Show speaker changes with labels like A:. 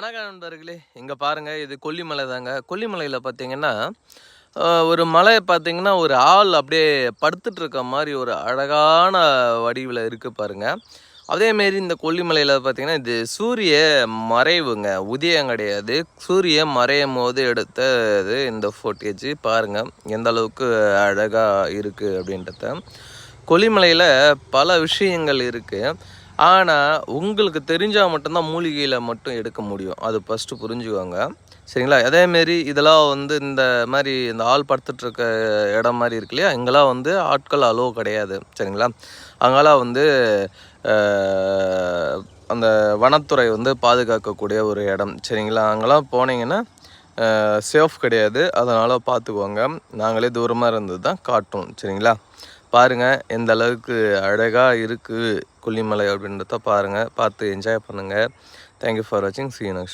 A: வணக்கம் நண்பர்களே, இங்கே பாருங்க, இது கொல்லிமலை தாங்க. கொல்லிமலையில் பார்த்தீங்கன்னா ஒரு மலை பார்த்தீங்கன்னா ஒரு ஆள் அப்படியே படுத்துட்டு இருக்க மாதிரி ஒரு அழகான வடிவில் இருக்குது பாருங்க. அதேமாரி இந்த கொல்லிமலையில் பார்த்தீங்கன்னா இது சூரிய மறைவுங்க, உதயம் கிடையாது. சூரியன் மறையும் போது எடுத்தது இந்த ஃபோட்டேஜ் பாருங்கள் எந்த அளவுக்கு அழகாக இருக்குது அப்படின்றத. கொல்லிமலையில் பல விஷயங்கள் இருக்குது. ஆனால் உங்களுக்கு தெரிஞ்சால் மட்டும்தான் மூலிகையில் மட்டும் எடுக்க முடியும். அது ஃபஸ்ட்டு புரிஞ்சுக்கோங்க, சரிங்களா? அதேமாரி இதெல்லாம் வந்து இந்த மாதிரி இந்த ஆள் படுத்துட்ருக்க இடம் மாதிரி இருக்கு இல்லையா, இங்கெல்லாம் வந்து ஆட்கள் அலோவ் கிடையாது, சரிங்களா? அங்கெல்லாம் வந்து அந்த வனத்துறை வந்து பாதுகாக்கக்கூடிய ஒரு இடம், சரிங்களா? அங்கெல்லாம் போனீங்கன்னா சேஃப் கிடையாது, அதனால் பார்த்துக்கோங்க. நாங்களே தூரமாக இருந்தது தான் காட்டும், சரிங்களா? பாருங்கள் எந்த அளவுக்கு அழகாக இருக்குது கொல்லிமலை அப்படின்றத பாருங்கள், பார்த்து என்ஜாய் பண்ணுங்கள். தேங்க்யூ ஃபார் வாட்சிங். சீ யூ நெக்ஸ்ட்.